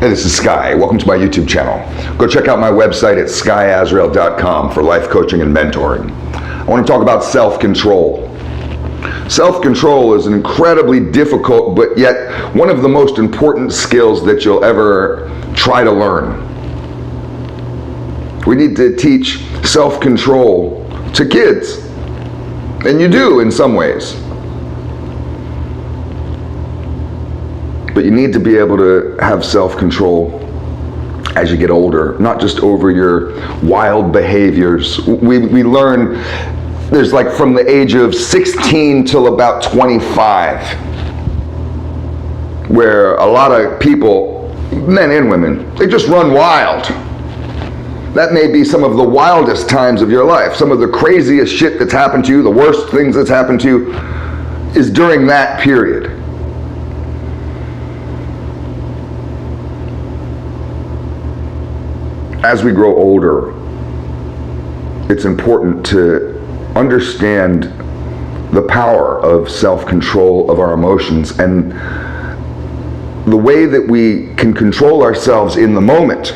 Hey, this is Sky. Welcome to my YouTube channel. Go check out my website at skyazrael.com for life coaching and mentoring. I want to talk about self-control. Self-control is an incredibly difficult, but yet one of the most important skills that you'll ever try to learn. We need to teach self-control to kids, and you do in some ways. But you need to be able to have self-control as you get older, not just over your wild behaviors. We learn, there's like from the age of 16 till about 25, where a lot of people, men and women, they just run wild. That may be some of the wildest times of your life. Some of the craziest shit that's happened to you, the worst things that's happened to you, is during that period. As we grow older, it's important to understand the power of self-control of our emotions and the way that we can control ourselves in the moment.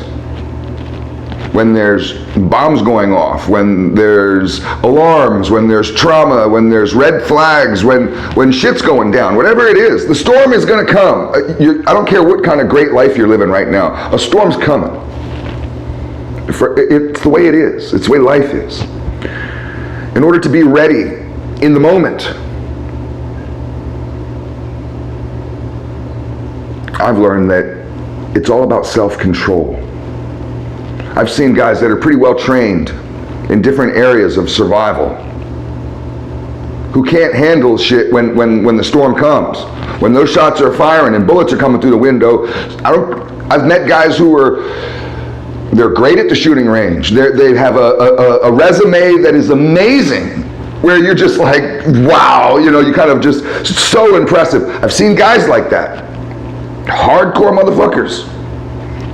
When there's bombs going off, when there's alarms, when there's trauma, when there's red flags, when shit's going down, whatever it is, the storm is gonna come. I don't care what kind of great life you're living right now, a storm's coming. It's the way it is. It's the way life is. In order to be ready in the moment, I've learned that it's all about self-control. I've seen guys that are pretty well trained in different areas of survival who can't handle shit when the storm comes. When those shots are firing and bullets are coming through the window, I've met guys who they're great at the shooting range. They have a resume that is amazing, where you're just like, wow, you kind of just so impressive. I've seen guys like that. Hardcore motherfuckers.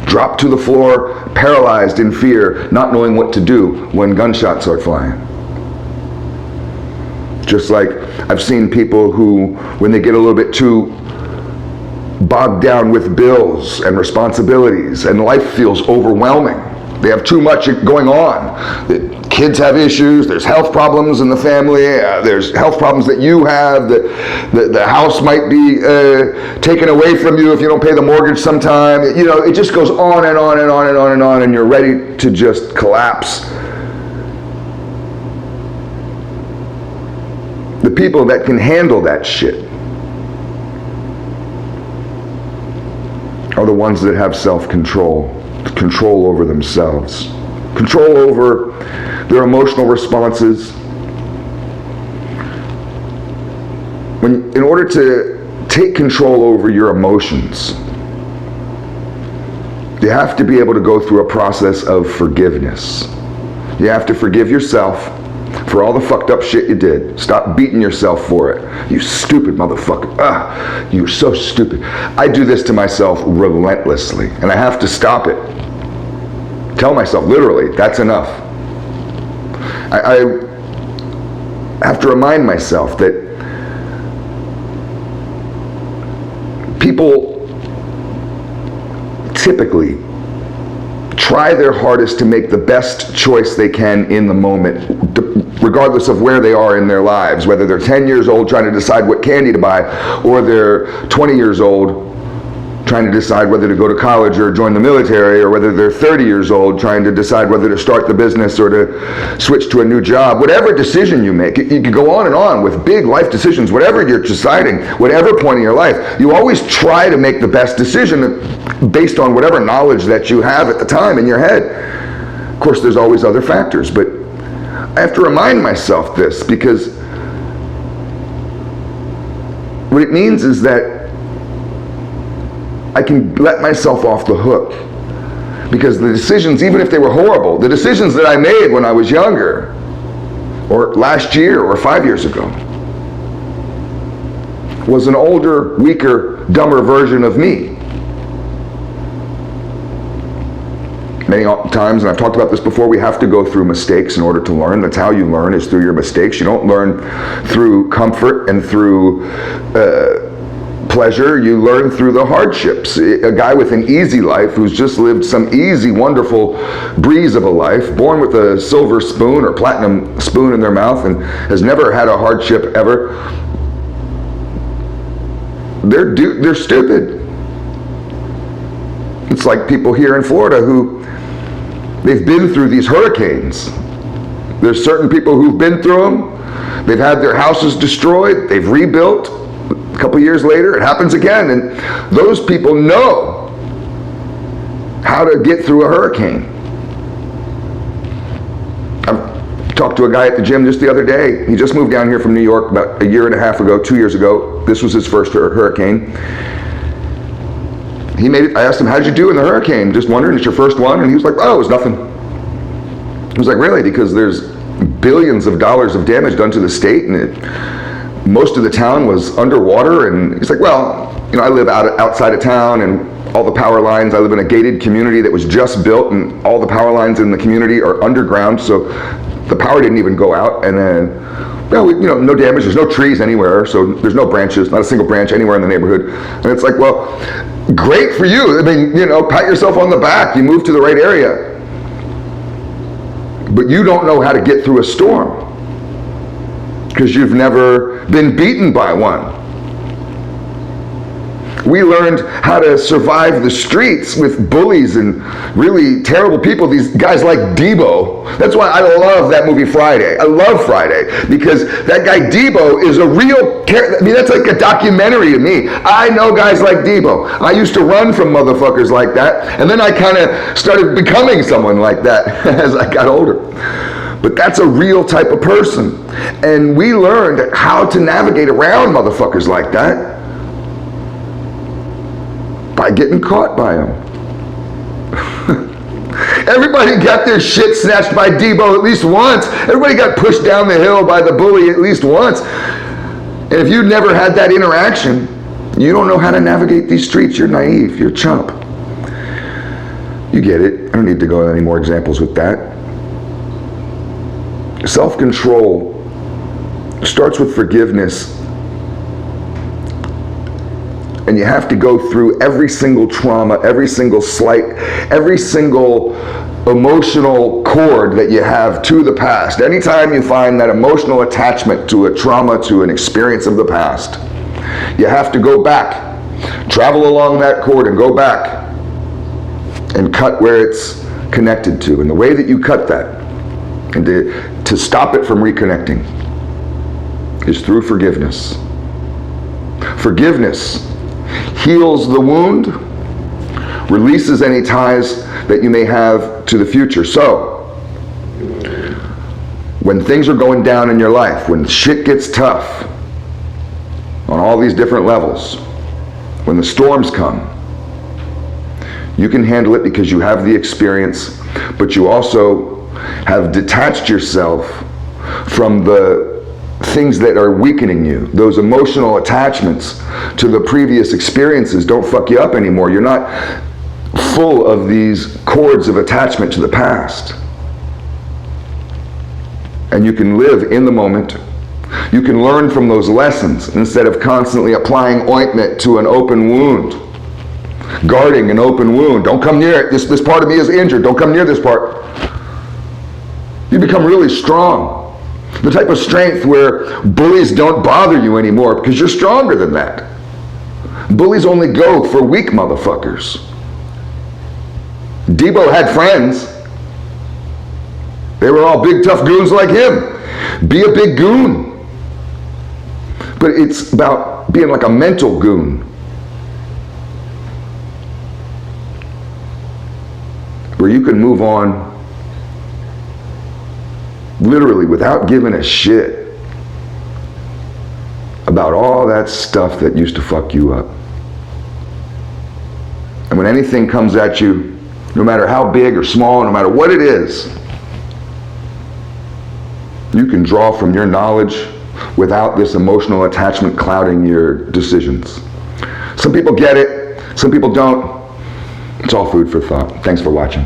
Drop to the floor, paralyzed in fear, not knowing what to do when gunshots start flying. Just like I've seen people who, when they get a little bit too bogged down with bills and responsibilities and life feels overwhelming, they have too much going on. The kids have issues, there's health problems in the family, there's health problems that you have, the house might be taken away from you if you don't pay the mortgage sometime. It just goes on and on and on and on and on, and you're ready to just collapse. The people that can handle that shit are the ones that have self-control, control over themselves, control over their emotional responses. In order to take control over your emotions, you have to be able to go through a process of forgiveness. You have to forgive yourself for all the fucked up shit you did. Stop beating yourself for it. You stupid motherfucker. You're so stupid. I do this to myself relentlessly, and I have to stop it. Tell myself, literally, that's enough. I have to remind myself that people typically try their hardest to make the best choice they can in the moment, regardless of where they are in their lives, whether they're 10 years old trying to decide what candy to buy, or they're 20 years old trying to decide whether to go to college or join the military, or whether they're 30 years old trying to decide whether to start the business or to switch to a new job. Whatever decision you make, you can go on and on with big life decisions, whatever you're deciding, whatever point in your life, you always try to make the best decision based on whatever knowledge that you have at the time in your head. Of course, there's always other factors, but I have to remind myself this, because what it means is that I can let myself off the hook, because the decisions, even if they were horrible, the decisions that I made when I was younger, or last year, or 5 years ago, was an older, weaker, dumber version of me. Many times, and I've talked about this before, we have to go through mistakes in order to learn. That's how you learn, is through your mistakes. You don't learn through comfort and through pleasure, you learn through the hardships. A guy with an easy life who's just lived some easy, wonderful breeze of a life, born with a silver spoon or platinum spoon in their mouth and has never had a hardship ever, they're stupid. It's like people here in Florida who, they've been through these hurricanes. There's certain people who've been through them. They've had their houses destroyed. They've rebuilt. A couple years later, it happens again. And those people know how to get through a hurricane. I talked to a guy at the gym just the other day. He just moved down here from New York about a year and a half ago, 2 years ago. This was his first hurricane. I asked him, how'd you do in the hurricane? Just wondering, it's your first one? And he was like, oh, it was nothing. I was like, really? Because there's billions of dollars of damage done to the state, and most of the town was underwater. And he's like, well, I live outside of town, and all the power lines, I live in a gated community that was just built, and all the power lines in the community are underground, so the power didn't even go out. And then, no damage, there's no trees anywhere, so there's no branches, not a single branch anywhere in the neighborhood. And it's like, well, great for you. I mean, pat yourself on the back. You moved to the right area. But you don't know how to get through a storm because you've never been beaten by one. We learned how to survive the streets with bullies and really terrible people, these guys like Debo. That's why I love that movie Friday. I love Friday because that guy Debo is a real character. I mean, that's like a documentary to me. I know guys like Debo. I used to run from motherfuckers like that, and then I kind of started becoming someone like that as I got older. But that's a real type of person. And we learned how to navigate around motherfuckers like that by getting caught by them. Everybody got their shit snatched by Debo at least once. Everybody got pushed down the hill by the bully at least once. And if you never had that interaction, you don't know how to navigate these streets. You're naive. You're a chump. You get it. I don't need to go into any more examples with that. Self-control starts with forgiveness. And you have to go through every single trauma, every single slight, every single emotional cord that you have to the past. Anytime you find that emotional attachment to a trauma, to an experience of the past, you have to go back, travel along that cord and go back and cut where it's connected to. And the way that you cut that and to stop it from reconnecting is through forgiveness. Forgiveness heals the wound, releases any ties that you may have to the future. So, when things are going down in your life, when shit gets tough on all these different levels, when the storms come, you can handle it because you have the experience, but you also have detached yourself from the things that are weakening you. Those emotional attachments to the previous experiences don't fuck you up anymore. You're not full of these cords of attachment to the past. And you can live in the moment. You can learn from those lessons instead of constantly applying ointment to an open wound. Guarding an open wound. Don't come near it. This part of me is injured. Don't come near this part. You become really strong. The type of strength where bullies don't bother you anymore because you're stronger than that. Bullies only go for weak motherfuckers. Debo had friends. They were all big tough goons like him. Be a big goon. But it's about being like a mental goon. Where you can move on literally without giving a shit about all that stuff that used to fuck you up. And when anything comes at you, no matter how big or small, no matter what it is, you can draw from your knowledge without this emotional attachment clouding your decisions. Some people get it, some people don't. It's all food for thought. Thanks for watching.